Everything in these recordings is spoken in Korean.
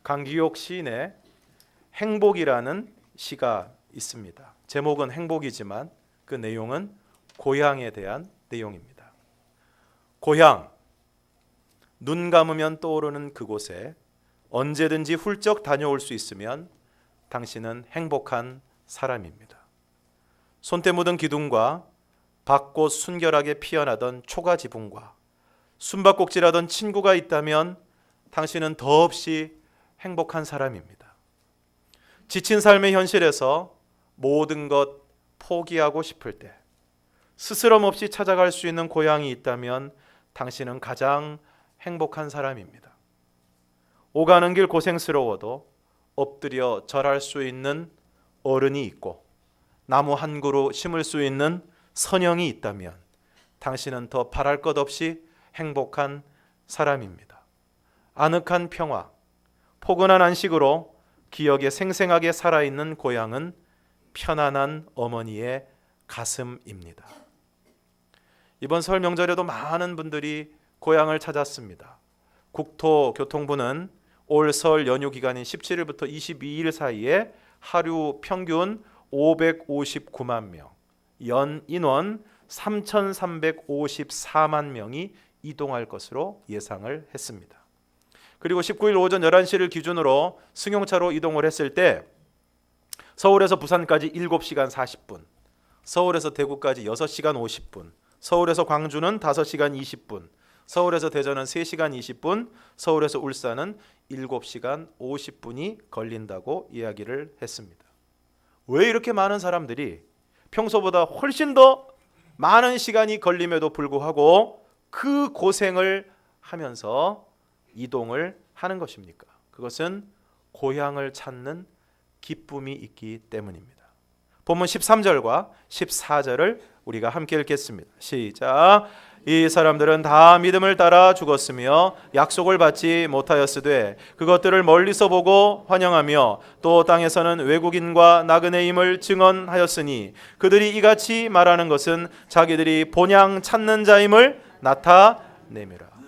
강기옥 시인의 행복이라는 시가 있습니다. 제목은 행복이지만 그 내용은 고향에 대한 내용입니다. 고향, 눈 감으면 떠오르는 그곳에 언제든지 훌쩍 다녀올 수 있으면 당신은 행복한 사람입니다. 손때 묻은 기둥과 밭꽃 순결하게 피어나던 초가지붕과 숨바꼭질하던 친구가 있다면 당신은 더없이 행복한 사람입니다. 지친 삶의 현실에서 모든 것 포기하고 싶을 때 스스럼 없이 찾아갈 수 있는 고향이 있다면 당신은 가장 행복한 사람입니다. 오가는 길 고생스러워도 엎드려 절할 수 있는 어른이 있고 나무 한 그루 심을 수 있는 선영이 있다면 당신은 더 바랄 것 없이 행복한 사람입니다. 아늑한 평화, 포근한 안식으로 기억에 생생하게 살아있는 고향은 편안한 어머니의 가슴입니다. 이번 설 명절에도 많은 분들이 고향을 찾았습니다. 국토교통부는 올 설 연휴 기간인 17일부터 22일 사이에 하루 평균 559만 명, 연 인원 3,354만 명이 이동할 것으로 예상을 했습니다. 그리고 19일 오전 11시를 기준으로 승용차로 이동을 했을 때 서울에서 부산까지 7시간 40분, 서울에서 대구까지 6시간 50분, 서울에서 광주는 5시간 20분, 서울에서 대전은 3시간 20분, 서울에서 울산은 7시간 50분이 걸린다고 이야기를 했습니다. 왜 이렇게 많은 사람들이 평소보다 훨씬 더 많은 시간이 걸림에도 불구하고 그 고생을 하면서 이동을 하는 것입니까? 그것은 고향을 찾는 기쁨이 있기 때문입니다. 본문 13절과 14절을 우리가 함께 읽겠습니다. 시작. 이 사람들은 다 믿음을 따라 죽었으며 약속을 받지 못하였으되 그것들을 멀리서 보고 환영하며 또 땅에서는 외국인과 나그네임을 증언하였으니 그들이 이같이 말하는 것은 자기들이 본향 찾는 자임을 나타내미라.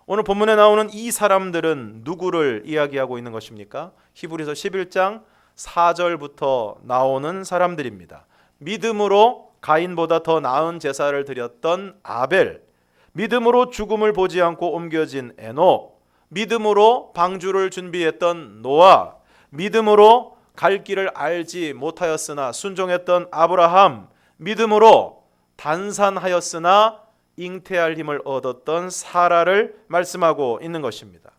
오늘 본문에 나오는 이 사람들은 누구를 이야기하고 있는 것입니까? 히브리서 11장 4절부터 나오는 사람들입니다. 믿음으로 가인보다 더 나은 제사를 드렸던 아벨, 믿음으로 죽음을 보지 않고 옮겨진 에녹, 믿음으로 방주를 준비했던 노아, 믿음으로 갈 길을 알지 못하였으나 순종했던 아브라함, 믿음으로 단산하였으나 잉태할 힘을 얻었던 사라를 말씀하고 있는 것입니다.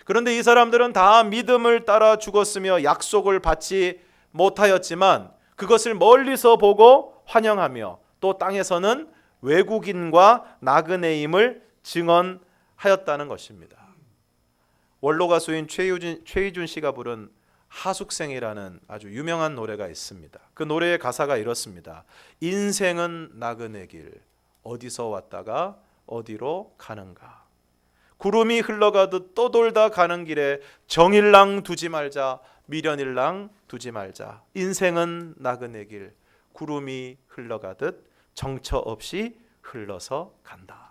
그런데 이 사람들은 다 믿음을 따라 죽었으며 약속을 받지 못하였지만 그것을 멀리서 보고 환영하며 또 땅에서는 외국인과 나그네임을 증언하였다는 것입니다. 원로 가수인 최희준 씨가 부른 하숙생이라는 아주 유명한 노래가 있습니다. 그 노래의 가사가 이렇습니다. 인생은 나그네 길 어디서 왔다가 어디로 가는가. 구름이 흘러가듯 떠돌다 가는 길에 정일랑 두지 말자, 미련일랑 두지 말자. 인생은 나그네 길 구름이 흘러가듯 정처 없이 흘러서 간다.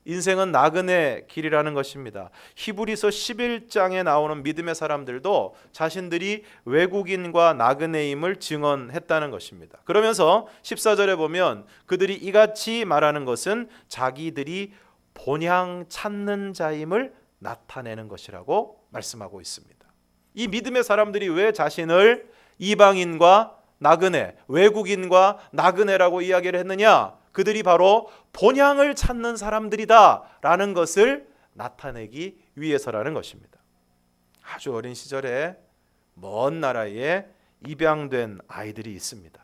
인생은 나그네 길이라는 것입니다. 히브리서 11장에 나오는 믿음의 사람들도 자신들이 외국인과 나그네임을 증언했다는 것입니다. 그러면서 14절에 보면 그들이 이같이 말하는 것은 자기들이 본향 찾는 자임을 나타내는 것이라고 말씀하고 있습니다. 이 믿음의 사람들이 왜 자신을 이방인과 나그네, 외국인과 나그네라고 이야기를 했느냐? 그들이 바로 본향을 찾는 사람들이다라는 것을 나타내기 위해서라는 것입니다. 아주 어린 시절에 먼 나라에 입양된 아이들이 있습니다.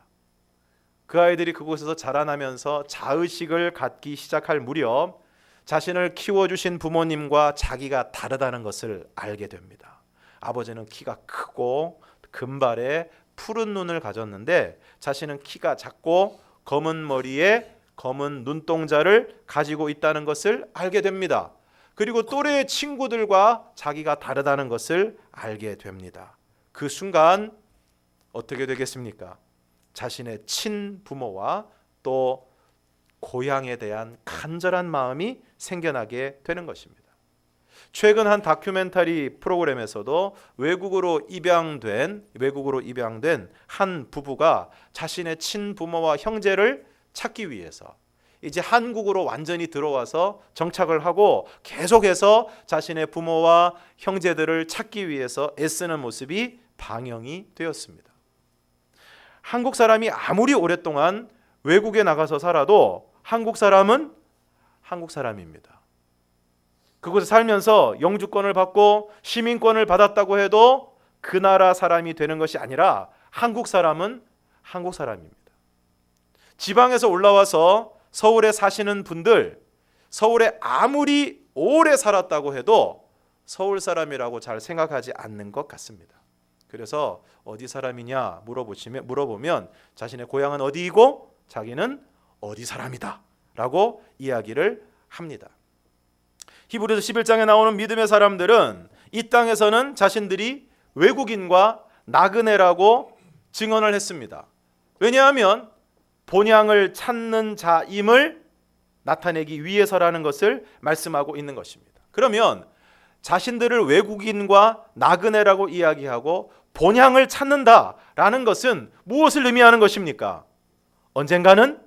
그 아이들이 그곳에서 자라나면서 자의식을 갖기 시작할 무렵 자신을 키워주신 부모님과 자기가 다르다는 것을 알게 됩니다. 아버지는 키가 크고 금발에 푸른 눈을 가졌는데 자신은 키가 작고 검은 머리에 검은 눈동자를 가지고 있다는 것을 알게 됩니다. 그리고 또래의 친구들과 자기가 다르다는 것을 알게 됩니다. 그 순간 어떻게 되겠습니까? 자신의 친부모와 또 고향에 대한 간절한 마음이 생겨나게 되는 것입니다. 최근 한 다큐멘터리 프로그램에서도 외국으로 입양된 한 부부가 자신의 친부모와 형제를 찾기 위해서 이제 한국으로 완전히 들어와서 정착을 하고 계속해서 자신의 부모와 형제들을 찾기 위해서 애쓰는 모습이 방영이 되었습니다. 한국 사람이 아무리 오랫동안 외국에 나가서 살아도 한국 사람은 한국 사람입니다. 그곳에 살면서 영주권을 받고 시민권을 받았다고 해도 그 나라 사람이 되는 것이 아니라 한국 사람은 한국 사람입니다. 지방에서 올라와서 서울에 사시는 분들, 서울에 아무리 오래 살았다고 해도 서울 사람이라고 잘 생각하지 않는 것 같습니다. 그래서 어디 사람이냐 물어보면 자신의 고향은 어디이고 자기는 어디 사람이다 라고 이야기를 합니다. 히브리서 11장에 나오는 믿음의 사람들은 이 땅에서는 자신들이 외국인과 나그네라고 증언을 했습니다. 왜냐하면 본향을 찾는 자임을 나타내기 위해서라는 것을 말씀하고 있는 것입니다. 그러면 자신들을 외국인과 나그네라고 이야기하고 본향을 찾는다라는 것은 무엇을 의미하는 것입니까? 언젠가는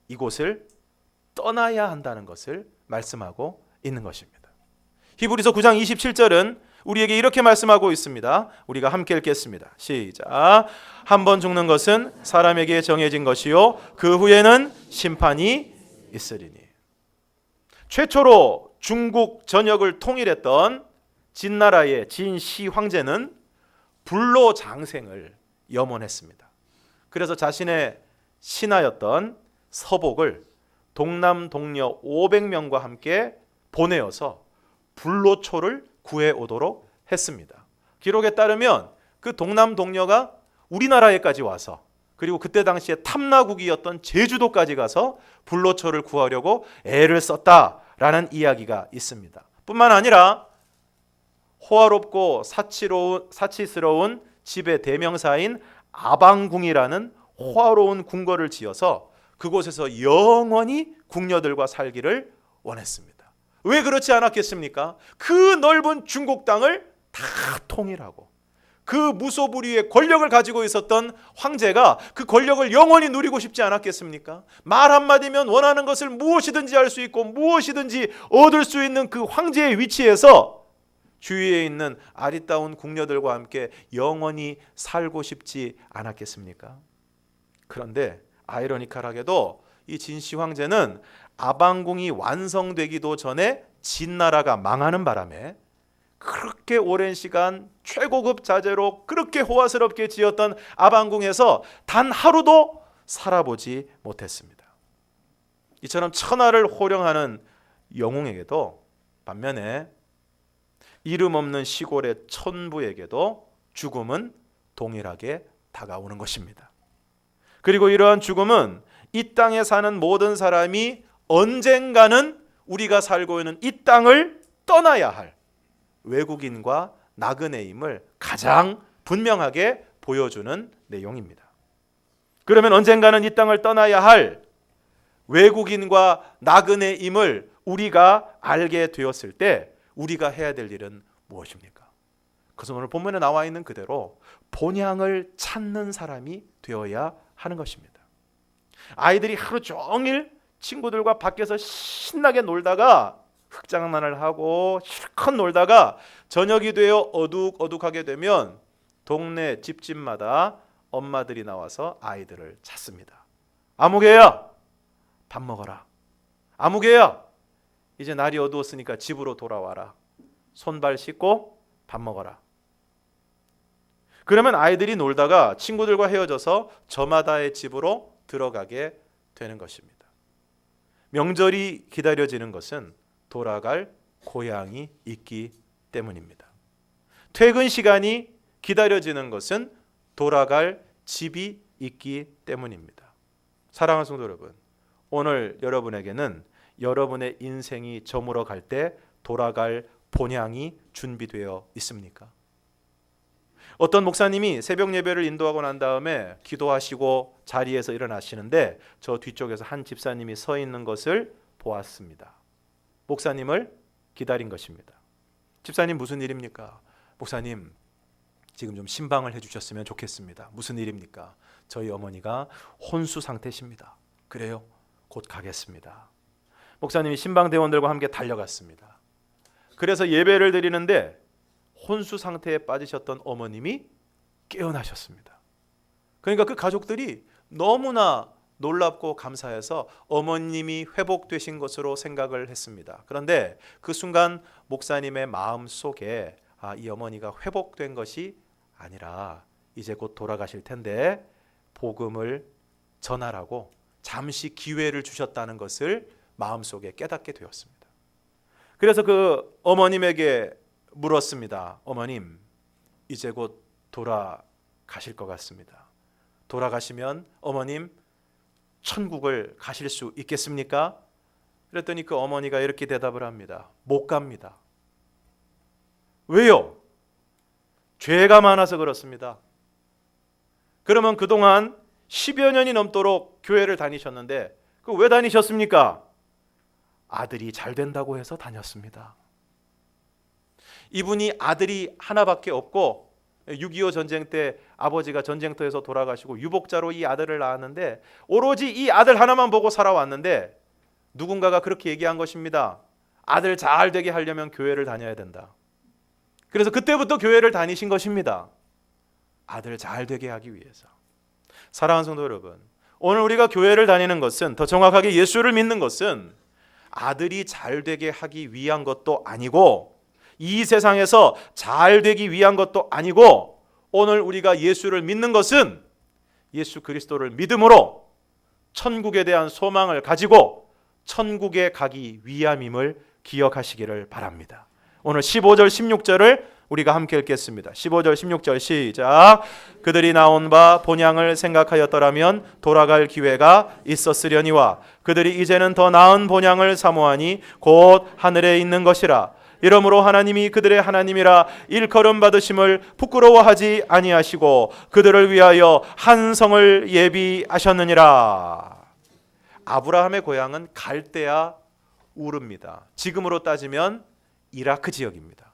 이곳을 떠나야 한다는 것을 말씀하고 있는 것입니다. 히브리서 9장 27절은 우리에게 이렇게 말씀하고 있습니다. 우리가 함께 읽겠습니다. 시작. 한 번 죽는 것은 사람에게 정해진 것이요 그 후에는 심판이 있으리니. 최초로 중국 전역을 통일했던 진나라의 진시 황제는 불로장생을 염원했습니다. 그래서 자신의 신하였던 서복을 동남 동녀 500명과 함께 보내어서 불로초를 구해오도록 했습니다. 기록에 따르면 그 동남 동녀가 우리나라에까지 와서 그리고 그때 당시에 탐나국이었던 제주도까지 가서 불로초를 구하려고 애를 썼다라는 이야기가 있습니다. 뿐만 아니라 호화롭고 사치스러운 집의 대명사인 아방궁이라는 호화로운 궁궐을 지어서 그곳에서 영원히 궁녀들과 살기를 원했습니다. 왜 그렇지 않았겠습니까? 그 넓은 중국 땅을 다 통일하고 그 무소불위의 권력을 가지고 있었던 황제가 그 권력을 영원히 누리고 싶지 않았겠습니까? 말 한마디면 원하는 것을 무엇이든지 할 수 있고 무엇이든지 얻을 수 있는 그 황제의 위치에서 주위에 있는 아리따운 궁녀들과 함께 영원히 살고 싶지 않았겠습니까? 그런데 아이러니컬하게도 이 진시 황제는 아방궁이 완성되기도 전에 진나라가 망하는 바람에 그렇게 오랜 시간 최고급 자재로 그렇게 호화스럽게 지었던 아방궁에서 단 하루도 살아보지 못했습니다. 이처럼 천하를 호령하는 영웅에게도 반면에 이름 없는 시골의 천부에게도 죽음은 동일하게 다가오는 것입니다. 그리고 이러한 죽음은 이 땅에 사는 모든 사람이 언젠가는 우리가 살고 있는 이 땅을 떠나야 할 외국인과 나그네임을 가장 분명하게 보여주는 내용입니다. 그러면 언젠가는 이 땅을 떠나야 할 외국인과 나그네임을 우리가 알게 되었을 때 우리가 해야 될 일은 무엇입니까? 그래서 오늘 본문에 나와 있는 그대로 본향을 찾는 사람이 되어야 하는 것입니다. 아이들이 하루 종일 친구들과 밖에서 신나게 놀다가 흙장난을 하고 실컷 놀다가 저녁이 되어 어둑어둑하게 되면 동네 집집마다 엄마들이 나와서 아이들을 찾습니다. 아무개야, 밥 먹어라. 아무개야, 이제 날이 어두웠으니까 집으로 돌아와라. 손발 씻고 밥 먹어라. 그러면 아이들이 놀다가 친구들과 헤어져서 저마다의 집으로 들어가게 되는 것입니다. 명절이 기다려지는 것은 돌아갈 고향이 있기 때문입니다. 퇴근 시간이 기다려지는 것은 돌아갈 집이 있기 때문입니다. 사랑하는 성도 여러분, 오늘 여러분에게는 여러분의 인생이 저물어 갈 때 돌아갈 본향이 준비되어 있습니까? 어떤 목사님이 새벽 예배를 인도하고 난 다음에 기도하시고 자리에서 일어나시는데 저 뒤쪽에서 한 집사님이 서 있는 것을 보았습니다. 목사님을 기다린 것입니다. 집사님 무슨 일입니까? 목사님 지금 좀 신방을 해주셨으면 좋겠습니다. 무슨 일입니까? 저희 어머니가 혼수 상태십니다. 그래요? 곧 가겠습니다. 목사님이 신방대원들과 함께 달려갔습니다. 그래서 예배를 드리는데 혼수 상태에 빠지셨던 어머님이 깨어나셨습니다. 그러니까 그 가족들이 너무나 놀랍고 감사해서 어머님이 회복되신 것으로 생각을 했습니다. 그런데 그 순간 목사님의 마음 속에 이 어머니가 회복된 것이 아니라 이제 곧 돌아가실 텐데 복음을 전하라고 잠시 기회를 주셨다는 것을 마음속에 깨닫게 되었습니다. 그래서 그 어머님에게 물었습니다. 어머님, 이제 곧 돌아가실 것 같습니다. 돌아가시면 어머님 천국을 가실 수 있겠습니까? 그랬더니 그 어머니가 이렇게 대답을 합니다. 못 갑니다. 왜요? 죄가 많아서 그렇습니다. 그러면 그동안 10여 년이 넘도록 교회를 다니셨는데 그 왜 다니셨습니까? 아들이 잘 된다고 해서 다녔습니다. 이분이 아들이 하나밖에 없고 6.25 전쟁 때 아버지가 전쟁터에서 돌아가시고 유복자로 이 아들을 낳았는데 오로지 이 아들 하나만 보고 살아왔는데 누군가가 그렇게 얘기한 것입니다. 아들 잘 되게 하려면 교회를 다녀야 된다. 그래서 그때부터 교회를 다니신 것입니다. 아들 잘 되게 하기 위해서. 사랑하는 성도 여러분, 오늘 우리가 교회를 다니는 것은, 더 정확하게 예수를 믿는 것은 아들이 잘 되게 하기 위한 것도 아니고 이 세상에서 잘 되기 위한 것도 아니고 오늘 우리가 예수를 믿는 것은 예수 그리스도를 믿음으로 천국에 대한 소망을 가지고 천국에 가기 위함임을 기억하시기를 바랍니다. 오늘 15절 16절을 우리가 함께 읽겠습니다. 15절 16절 시작. 그들이 나온 바 본향을 생각하였더라면 돌아갈 기회가 있었으려니와 그들이 이제는 더 나은 본향을 사모하니 곧 하늘에 있는 것이라. 이러므로 하나님이 그들의 하나님이라 일컬음 받으심을 부끄러워하지 아니하시고 그들을 위하여 한 성을 예비하셨느니라. 아브라함의 고향은 갈대아 우르입니다. 지금으로 따지면 이라크 지역입니다.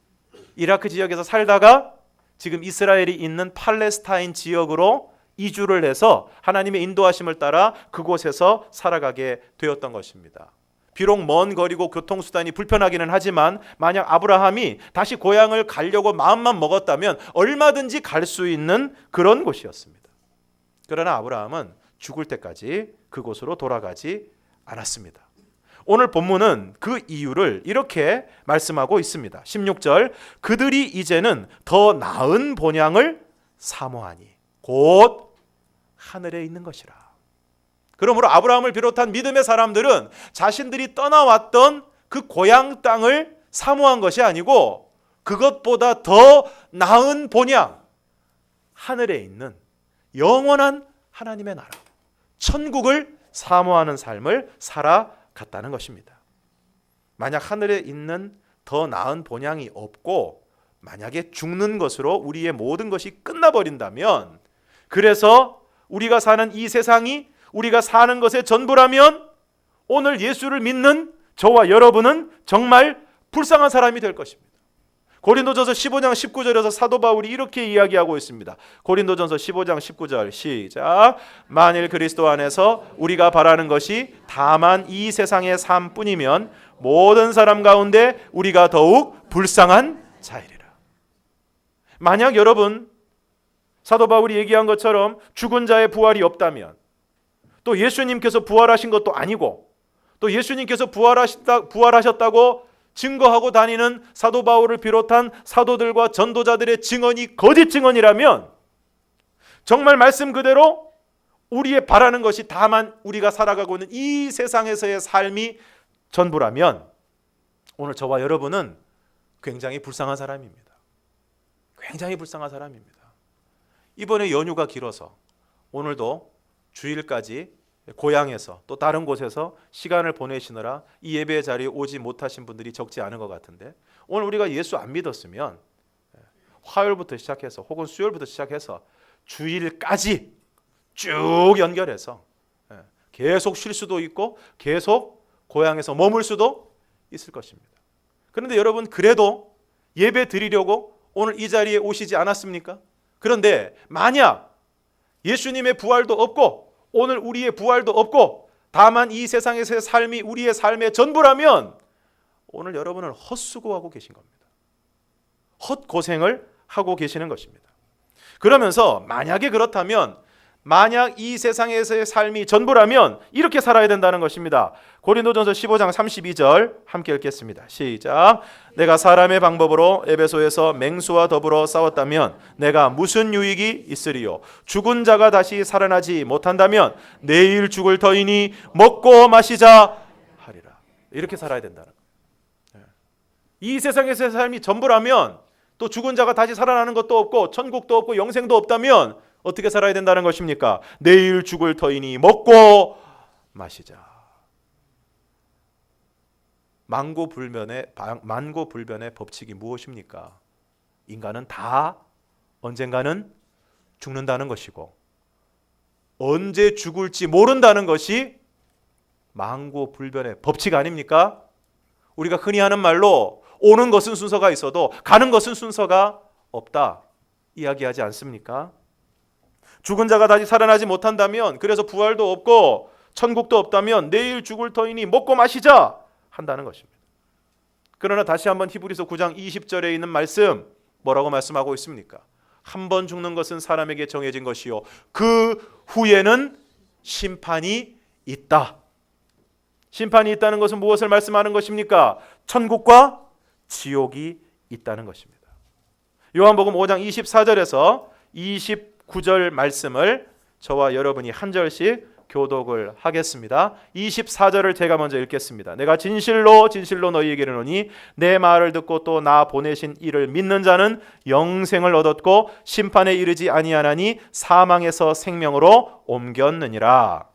이라크 지역에서 살다가 지금 이스라엘이 있는 팔레스타인 지역으로 이주를 해서 하나님의 인도하심을 따라 그곳에서 살아가게 되었던 것입니다. 비록 먼 거리고 교통수단이 불편하기는 하지만 만약 아브라함이 다시 고향을 가려고 마음만 먹었다면 얼마든지 갈 수 있는 그런 곳이었습니다. 그러나 아브라함은 죽을 때까지 그곳으로 돌아가지 않았습니다. 오늘 본문은 그 이유를 이렇게 말씀하고 있습니다. 16절, 그들이 이제는 더 나은 본향을 사모하니 곧 하늘에 있는 것이라. 그러므로 아브라함을 비롯한 믿음의 사람들은 자신들이 떠나왔던 그 고향 땅을 사모한 것이 아니고 그것보다 더 나은 본향, 하늘에 있는 영원한 하나님의 나라, 천국을 사모하는 삶을 살아갔다는 것입니다. 만약 하늘에 있는 더 나은 본향이 없고 만약에 죽는 것으로 우리의 모든 것이 끝나버린다면, 그래서 우리가 사는 이 세상이 우리가 사는 것의 전부라면 오늘 예수를 믿는 저와 여러분은 정말 불쌍한 사람이 될 것입니다. 고린도전서 15장 19절에서 사도 바울이 이렇게 이야기하고 있습니다. 고린도전서 15장 19절 시작. 만일 그리스도 안에서 우리가 바라는 것이 다만 이 세상의 삶뿐이면 모든 사람 가운데 우리가 더욱 불쌍한 자이리라. 만약 여러분 사도 바울이 얘기한 것처럼 죽은 자의 부활이 없다면, 또 예수님께서 부활하신 것도 아니고 또 예수님께서 부활하셨다고 증거하고 다니는 사도 바울을 비롯한 사도들과 전도자들의 증언이 거짓 증언이라면, 정말 말씀 그대로 우리의 바라는 것이 다만 우리가 살아가고 있는 이 세상에서의 삶이 전부라면 오늘 저와 여러분은 굉장히 불쌍한 사람입니다. 굉장히 불쌍한 사람입니다. 이번에 연휴가 길어서 오늘도 주일까지 고향에서 또 다른 곳에서 시간을 보내시느라 이 예배 자리에 오지 못하신 분들이 적지 않은 것 같은데, 오늘 우리가 예수 안 믿었으면 화요일부터 시작해서 혹은 수요일부터 시작해서 주일까지 쭉 연결해서 계속 쉴 수도 있고 계속 고향에서 머물 수도 있을 것입니다. 그런데 여러분, 그래도 예배 드리려고 오늘 이 자리에 오시지 않았습니까? 그런데 만약 예수님의 부활도 없고 오늘 우리의 부활도 없고 다만 이 세상에서의 삶이 우리의 삶의 전부라면 오늘 여러분은 헛수고하고 계신 겁니다. 헛고생을 하고 계시는 것입니다. 그러면서 만약에 그렇다면, 만약 이 세상에서의 삶이 전부라면 이렇게 살아야 된다는 것입니다. 고린도전서 15장 32절 함께 읽겠습니다. 시작. 내가 사람의 방법으로 에베소에서 맹수와 더불어 싸웠다면 내가 무슨 유익이 있으리요? 죽은 자가 다시 살아나지 못한다면 내일 죽을 터이니 먹고 마시자 하리라. 이렇게 살아야 된다는 거예요. 이 세상에서의 삶이 전부라면, 또 죽은 자가 다시 살아나는 것도 없고 천국도 없고 영생도 없다면 어떻게 살아야 된다는 것입니까? 내일 죽을 터이니 먹고 마시자. 만고불변의 법칙이 무엇입니까? 인간은 다 언젠가는 죽는다는 것이고 언제 죽을지 모른다는 것이 만고불변의 법칙 아닙니까? 우리가 흔히 하는 말로 오는 것은 순서가 있어도 가는 것은 순서가 없다 이야기하지 않습니까? 죽은 자가 다시 살아나지 못한다면, 그래서 부활도 없고 천국도 없다면 내일 죽을 터이니 먹고 마시자 한다는 것입니다. 그러나 다시 한번 히브리서 9장 20절에 있는 말씀, 뭐라고 말씀하고 있습니까? 한 번 죽는 것은 사람에게 정해진 것이요 그 후에는 심판이 있다. 심판이 있다는 것은 무엇을 말씀하는 것입니까? 천국과 지옥이 있다는 것입니다. 요한복음 5장 24절에서 29절 말씀을 저와 여러분이 한 절씩 교독을 하겠습니다. 24절을 제가 먼저 읽겠습니다. 내가 진실로 진실로 너희에게 이르노니 내 말을 듣고 또 나 보내신 이를 믿는 자는 영생을 얻었고 심판에 이르지 아니하나니 사망에서 생명으로 옮겼느니라.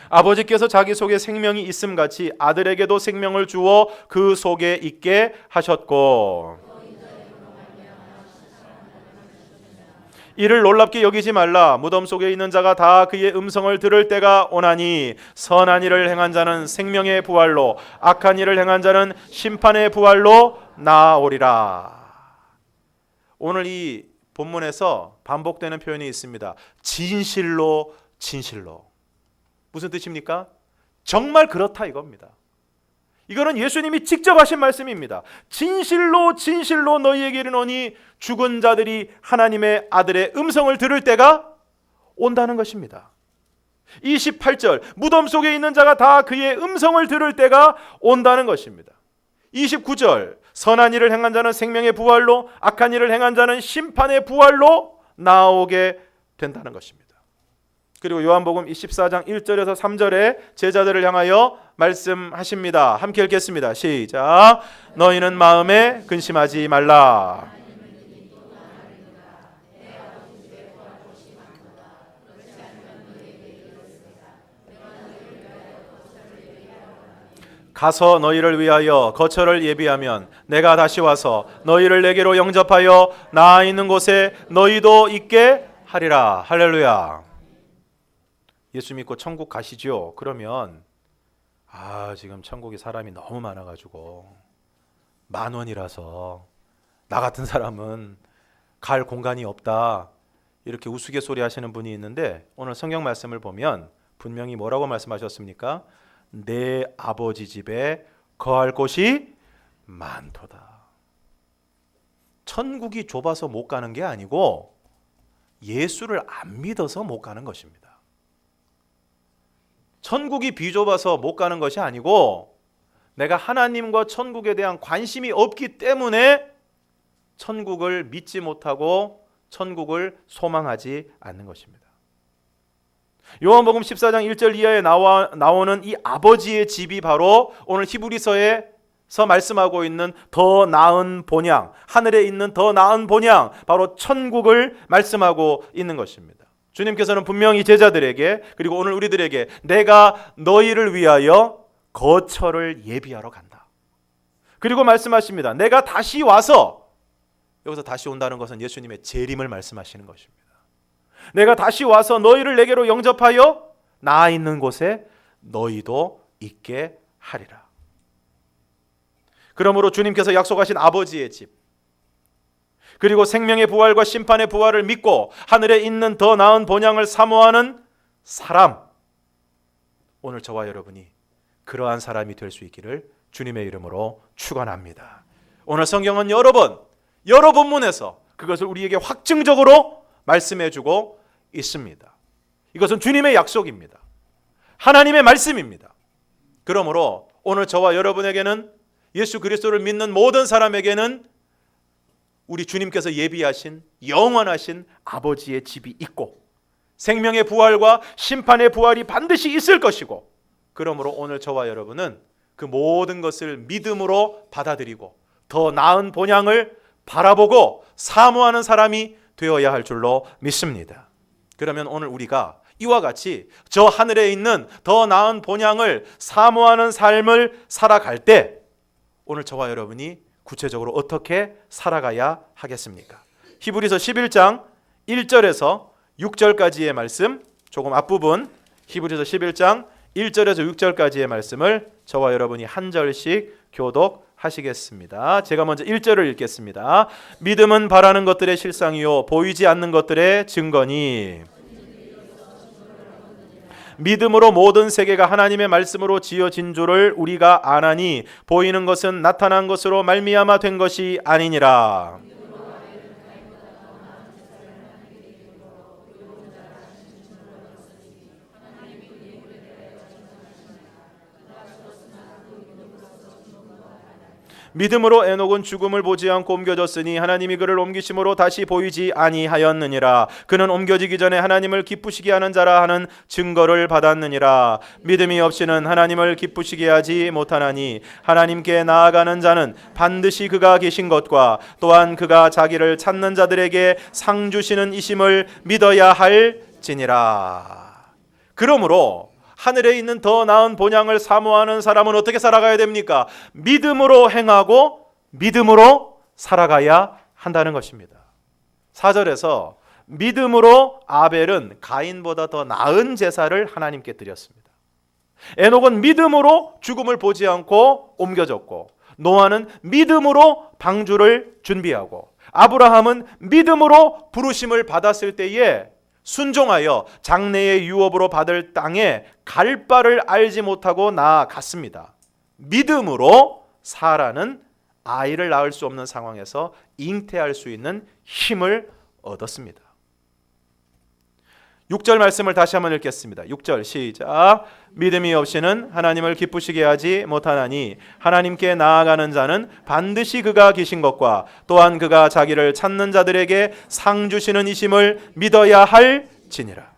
아버지께서 자기 속에 생명이 있음같이 아들에게도 생명을 주어 그 속에 있게 하셨고 이를 놀랍게 여기지 말라. 무덤 속에 있는 자가 다 그의 음성을 들을 때가 오나니 선한 일을 행한 자는 생명의 부활로 악한 일을 행한 자는 심판의 부활로 나아오리라. 오늘 이 본문에서 반복되는 표현이 있습니다. 진실로 진실로. 무슨 뜻입니까? 정말 그렇다 이겁니다. 이거는 예수님이 직접 하신 말씀입니다. 진실로 진실로 너희에게 이르노니 죽은 자들이 하나님의 아들의 음성을 들을 때가 온다는 것입니다. 28절 무덤 속에 있는 자가 다 그의 음성을 들을 때가 온다는 것입니다. 29절 선한 일을 행한 자는 생명의 부활로 악한 일을 행한 자는 심판의 부활로 나오게 된다는 것입니다. 그리고 요한복음 24장 1절에서 3절에 제자들을 향하여 말씀하십니다. 함께 읽겠습니다. 시작. 너희는 마음에 근심하지 말라. 가서 너희를 위하여 거처를 예비하면 내가 다시 와서 너희를 내게로 영접하여 나 있는 곳에 너희도 있게 하리라. 할렐루야. 예수 믿고 천국 가시죠. 그러면 지금 천국에 사람이 너무 많아가지고 10,000원이라서 나 같은 사람은 갈 공간이 없다 이렇게 우스갯소리 하시는 분이 있는데 오늘 성경 말씀을 보면 분명히 뭐라고 말씀하셨습니까? 내 아버지 집에 거할 곳이 많도다. 천국이 좁아서 못 가는 게 아니고 예수를 안 믿어서 못 가는 것입니다. 천국이 비좁아서 못 가는 것이 아니고 내가 하나님과 천국에 대한 관심이 없기 때문에 천국을 믿지 못하고 천국을 소망하지 않는 것입니다. 요한복음 14장 1절 이하에 나오는 이 아버지의 집이 바로 오늘 히브리서에서 말씀하고 있는 더 나은 본향, 하늘에 있는 더 나은 본향, 바로 천국을 말씀하고 있는 것입니다. 주님께서는 분명히 제자들에게 그리고 오늘 우리들에게 내가 너희를 위하여 거처를 예비하러 간다. 그리고 말씀하십니다. 내가 다시 와서, 여기서 다시 온다는 것은 예수님의 재림을 말씀하시는 것입니다. 내가 다시 와서 너희를 내게로 영접하여 나 있는 곳에 너희도 있게 하리라. 그러므로 주님께서 약속하신 아버지의 집, 그리고 생명의 부활과 심판의 부활을 믿고 하늘에 있는 더 나은 본향을 사모하는 사람, 오늘 저와 여러분이 그러한 사람이 될 수 있기를 주님의 이름으로 축원합니다. 오늘 성경은 여러 본문에서 그것을 우리에게 확증적으로 말씀해주고 있습니다. 이것은 주님의 약속입니다. 하나님의 말씀입니다. 그러므로 오늘 저와 여러분에게는, 예수 그리스도를 믿는 모든 사람에게는 우리 주님께서 예비하신 영원하신 아버지의 집이 있고 생명의 부활과 심판의 부활이 반드시 있을 것이고, 그러므로 오늘 저와 여러분은 그 모든 것을 믿음으로 받아들이고 더 나은 본향을 바라보고 사모하는 사람이 되어야 할 줄로 믿습니다. 그러면 오늘 우리가 이와 같이 저 하늘에 있는 더 나은 본향을 사모하는 삶을 살아갈 때 오늘 저와 여러분이 구체적으로 어떻게 살아가야 하겠습니까? 히브리서 11장 1절에서 6절까지의 말씀, 조금 앞부분 히브리서 11장 1절에서 6절까지의 말씀을 저와 여러분이 한 절씩 교독하시겠습니다. 제가 먼저 1절을 읽겠습니다. 믿음은 바라는 것들의 실상이요 보이지 않는 것들의 증거니 믿음으로 모든 세계가 하나님의 말씀으로 지어진 줄을 우리가 아나니 보이는 것은 나타난 것으로 말미암아 된 것이 아니니라. 믿음으로 에녹은 죽음을 보지 않고 옮겨졌으니 하나님이 그를 옮기심으로 다시 보이지 아니하였느니라. 그는 옮겨지기 전에 하나님을 기쁘시게 하는 자라 하는 증거를 받았느니라. 믿음이 없이는 하나님을 기쁘시게 하지 못하나니 하나님께 나아가는 자는 반드시 그가 계신 것과 또한 그가 자기를 찾는 자들에게 상 주시는 이심을 믿어야 할지니라. 그러므로 하늘에 있는 더 나은 본향을 사모하는 사람은 어떻게 살아가야 됩니까? 믿음으로 행하고 믿음으로 살아가야 한다는 것입니다. 4절에서 믿음으로 아벨은 가인보다 더 나은 제사를 하나님께 드렸습니다. 에녹은 믿음으로 죽음을 보지 않고 옮겨졌고, 노아는 믿음으로 방주를 준비하고, 아브라함은 믿음으로 부르심을 받았을 때에 순종하여 장래의 유업으로 받을 땅에 갈 바를 알지 못하고 나아갔습니다. 믿음으로 사라는 아이를 낳을 수 없는 상황에서 잉태할 수 있는 힘을 얻었습니다. 6절 말씀을 다시 한번 읽겠습니다. 6절 시작. 믿음이 없이는 하나님을 기쁘시게 하지 못하나니 하나님께 나아가는 자는 반드시 그가 계신 것과 또한 그가 자기를 찾는 자들에게 상 주시는 이심을 믿어야 할지니라.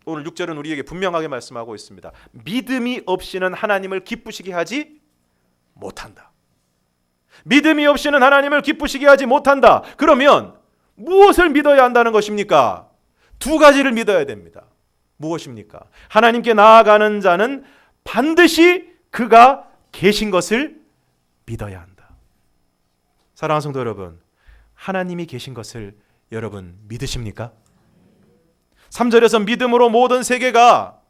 오늘 6절은 우리에게 분명하게 말씀하고 있습니다. 믿음이 없이는 하나님을 기쁘시게 하지 못한다. 믿음이 없이는 하나님을 기쁘시게 하지 못한다. 그러면 무엇을 믿어야 한다는 것입니까? 두 가지를 믿어야 됩니다. 무엇입니까? 하나님께 나아가는 자는 반드시 그가 계신 것을 믿어야 한다. 사랑하는 성도 여러분, 하나님이 계신 것을 여러분 믿으십니까? 3절에서 믿음으로 모든 세계가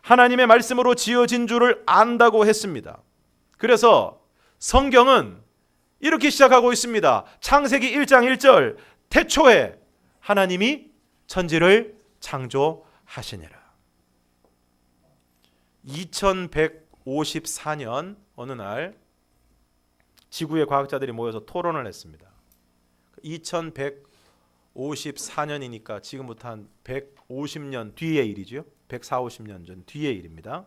하나님의 말씀으로 지어진 줄을 안다고 했습니다. 그래서 성경은 이렇게 시작하고 있습니다. 창세기 1장 1절, 태초에 하나님이 천지를 창조하시니라. 2154년 어느 날 지구의 과학자들이 모여서 토론을 했습니다. 2154년이니까 지금부터 한 150년 뒤의 일이죠. 140~50년 전 뒤의 일입니다.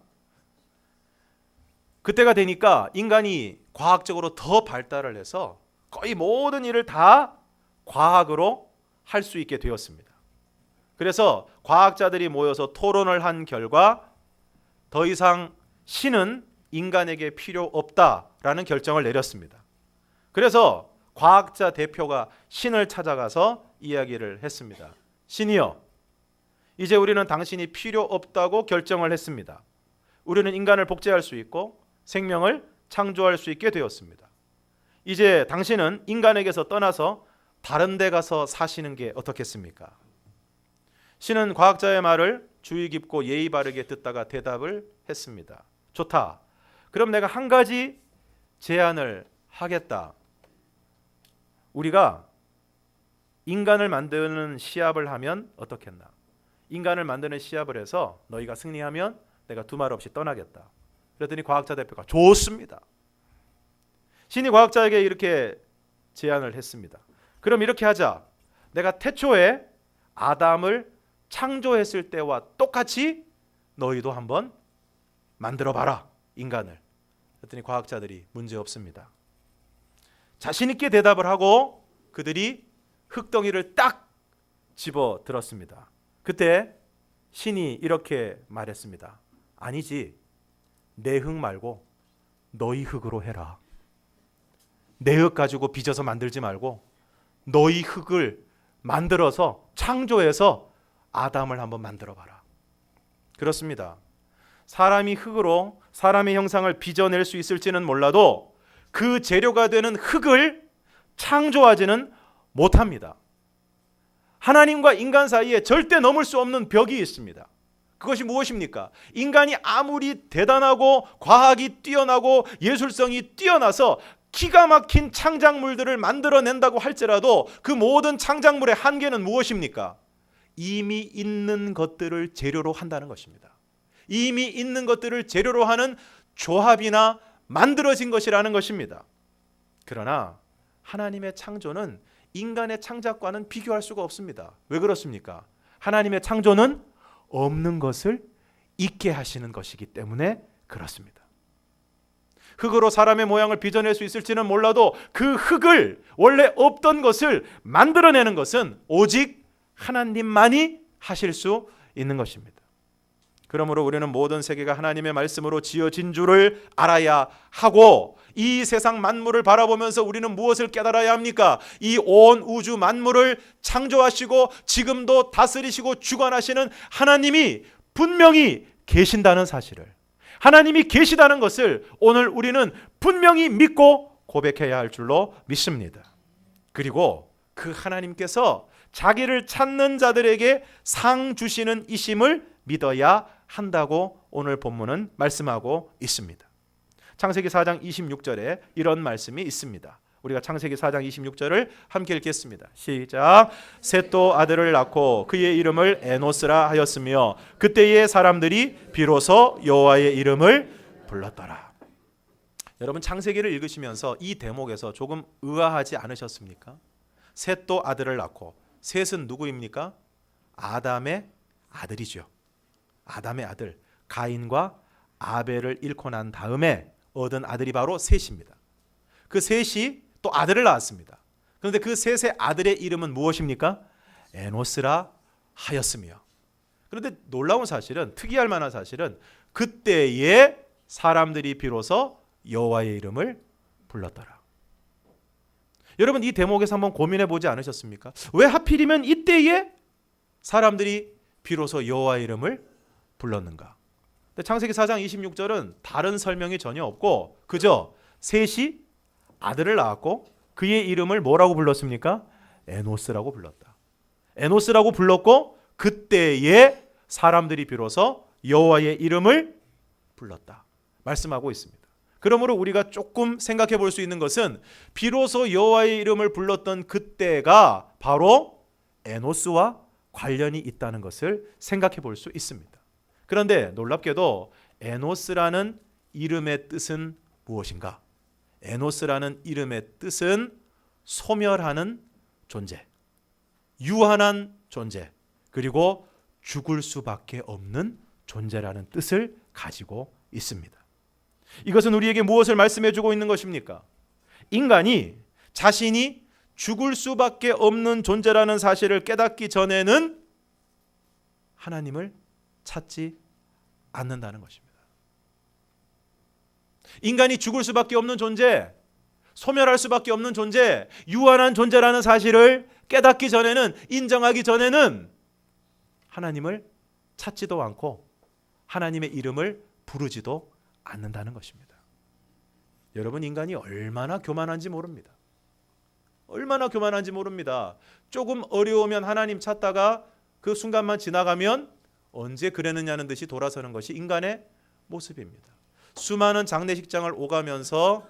그때가 되니까 인간이 과학적으로 더 발달을 해서 거의 모든 일을 다 과학으로 할 수 있게 되었습니다. 그래서 과학자들이 모여서 토론을 한 결과 더 이상 신은 인간에게 필요 없다라는 결정을 내렸습니다. 그래서 과학자 대표가 신을 찾아가서 이야기를 했습니다. 신이여, 이제 우리는 당신이 필요 없다고 결정을 했습니다. 우리는 인간을 복제할 수 있고 생명을 창조할 수 있게 되었습니다. 이제 당신은 인간에게서 떠나서 다른 데 가서 사시는 게 어떻겠습니까? 신은 과학자의 말을 주의 깊고 예의 바르게 듣다가 대답을 했습니다. 좋다. 그럼 내가 한 가지 제안을 하겠다. 우리가 인간을 만드는 시합을 하면 어떻겠나? 인간을 만드는 시합을 해서 너희가 승리하면 내가 두말 없이 떠나겠다. 그랬더니 과학자 대표가 좋습니다. 신이 과학자에게 이렇게 제안을 했습니다. 그럼 이렇게 하자. 내가 태초에 아담을 창조했을 때와 똑같이 너희도 한번 만들어봐라. 인간을. 그랬더니 과학자들이 문제 없습니다. 자신 있게 대답을 하고 그들이 흙덩이를 딱 집어 들었습니다. 그때 신이 이렇게 말했습니다. 아니지. 내 흙 말고 너희 흙으로 해라. 내 흙 가지고 빚어서 만들지 말고 너희 흙을 만들어서 창조해서 아담을 한번 만들어봐라. 그렇습니다. 사람이 흙으로 사람의 형상을 빚어낼 수 있을지는 몰라도 그 재료가 되는 흙을 창조하지는 못합니다. 하나님과 인간 사이에 절대 넘을 수 없는 벽이 있습니다. 그것이 무엇입니까? 인간이 아무리 대단하고 과학이 뛰어나고 예술성이 뛰어나서 기가 막힌 창작물들을 만들어낸다고 할지라도 그 모든 창작물의 한계는 무엇입니까? 이미 있는 것들을 재료로 한다는 것입니다. 이미 있는 것들을 재료로 하는 조합이나 만들어진 것이라는 것입니다. 그러나 하나님의 창조는 인간의 창작과는 비교할 수가 없습니다. 왜 그렇습니까? 하나님의 창조는 없는 것을 있게 하시는 것이기 때문에 그렇습니다. 흙으로 사람의 모양을 빚어낼 수 있을지는 몰라도 그 흙을 원래 없던 것을 만들어내는 것은 오직 하나님만이 하실 수 있는 것입니다. 그러므로 우리는 모든 세계가 하나님의 말씀으로 지어진 줄을 알아야 하고 이 세상 만물을 바라보면서 우리는 무엇을 깨달아야 합니까? 이 온 우주 만물을 창조하시고 지금도 다스리시고 주관하시는 하나님이 분명히 계신다는 사실을, 하나님이 계시다는 것을 오늘 우리는 분명히 믿고 고백해야 할 줄로 믿습니다. 그리고 그 하나님께서 자기를 찾는 자들에게 상 주시는 이심을 믿어야 한다고 오늘 본문은 말씀하고 있습니다. 창세기 4장 26절에 이런 말씀이 있습니다. 우리가 창세기 4장 26절을 함께 읽겠습니다. 시작. 셋도 아들을 낳고 그의 이름을 에노스라 하였으며 그때의 사람들이 비로소 여호와의 이름을 불렀더라. 여러분 창세기를 읽으시면서 이 대목에서 조금 의아하지 않으셨습니까? 셋도 아들을 낳고, 셋은 누구입니까? 아담의 아들이죠. 아담의 아들 가인과 아벨을 잃고 난 다음에 얻은 아들이 바로 셋입니다. 그 셋이 또 아들을 낳았습니다. 그런데 그 셋의 아들의 이름은 무엇입니까? 에노스라 하였으며. 그런데 놀라운 사실은, 특이할 만한 사실은 그때에 사람들이 비로소 여호와의 이름을 불렀더라. 여러분 이 대목에서 한번 고민해 보지 않으셨습니까? 왜 하필이면 이때에 사람들이 비로소 여호와의 이름을 불렀는가? 근데 창세기 4장 26절은 다른 설명이 전혀 없고 그저 셋이 아들을 낳았고 그의 이름을 뭐라고 불렀습니까? 에노스라고 불렀다. 에노스라고 불렀고 그때에 사람들이 비로소 여호와의 이름을 불렀다. 말씀하고 있습니다. 그러므로 우리가 조금 생각해 볼 수 있는 것은 비로소 여호와의 이름을 불렀던 그때가 바로 에노스와 관련이 있다는 것을 생각해 볼 수 있습니다. 그런데 놀랍게도 에노스라는 이름의 뜻은 무엇인가? 에노스라는 이름의 뜻은 소멸하는 존재, 유한한 존재, 그리고 죽을 수밖에 없는 존재라는 뜻을 가지고 있습니다. 이것은 우리에게 무엇을 말씀해 주고 있는 것입니까? 인간이 자신이 죽을 수밖에 없는 존재라는 사실을 깨닫기 전에는 하나님을 찾지 않는다는 것입니다. 인간이 죽을 수밖에 없는 존재, 소멸할 수밖에 없는 존재, 유한한 존재라는 사실을 깨닫기 전에는, 인정하기 전에는 하나님을 찾지도 않고 하나님의 이름을 부르지도 않는다는 것입니다. 여러분 인간이 얼마나 교만한지 모릅니다. 얼마나 교만한지 모릅니다. 조금 어려우면 하나님 찾다가 그 순간만 지나가면 언제 그랬느냐는 듯이 돌아서는 것이 인간의 모습입니다. 수많은 장례식장을 오가면서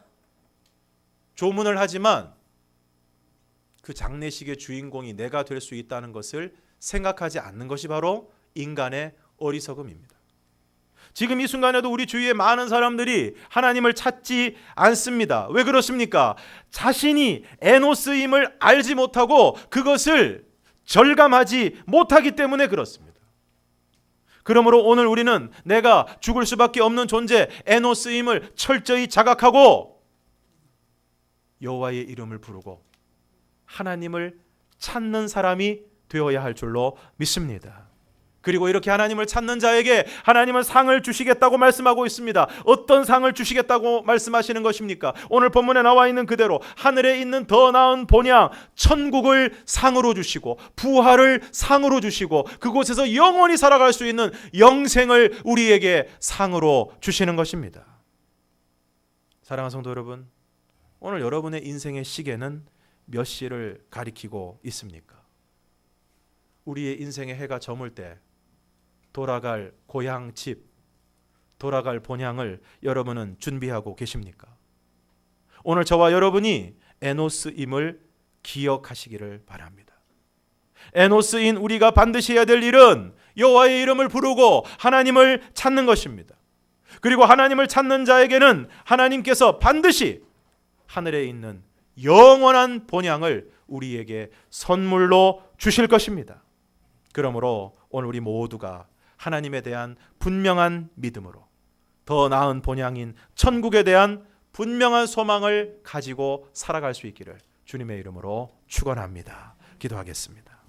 조문을 하지만 그 장례식의 주인공이 내가 될 수 있다는 것을 생각하지 않는 것이 바로 인간의 어리석음입니다. 지금 이 순간에도 우리 주위에 많은 사람들이 하나님을 찾지 않습니다. 왜 그렇습니까? 자신이 에노스임을 알지 못하고 그것을 절감하지 못하기 때문에 그렇습니다. 그러므로 오늘 우리는 내가 죽을 수밖에 없는 존재 에노스임을 철저히 자각하고 여호와의 이름을 부르고 하나님을 찾는 사람이 되어야 할 줄로 믿습니다. 그리고 이렇게 하나님을 찾는 자에게 하나님은 상을 주시겠다고 말씀하고 있습니다. 어떤 상을 주시겠다고 말씀하시는 것입니까? 오늘 본문에 나와 있는 그대로 하늘에 있는 더 나은 본향 천국을 상으로 주시고 부활을 상으로 주시고 그곳에서 영원히 살아갈 수 있는 영생을 우리에게 상으로 주시는 것입니다. 사랑하는 성도 여러분, 오늘 여러분의 인생의 시계는 몇 시를 가리키고 있습니까? 우리의 인생의 해가 저물 때 돌아갈 고향 집, 돌아갈 본향을 여러분은 준비하고 계십니까? 오늘 저와 여러분이 에노스임을 기억하시기를 바랍니다. 에노스인 우리가 반드시 해야 될 일은 여호와의 이름을 부르고 하나님을 찾는 것입니다. 그리고 하나님을 찾는 자에게는 하나님께서 반드시 하늘에 있는 영원한 본향을 우리에게 선물로 주실 것입니다. 그러므로 오늘 우리 모두가 하나님에 대한 분명한 믿음으로 더 나은 본향인 천국에 대한 분명한 소망을 가지고 살아갈 수 있기를 주님의 이름으로 축원합니다. 기도하겠습니다.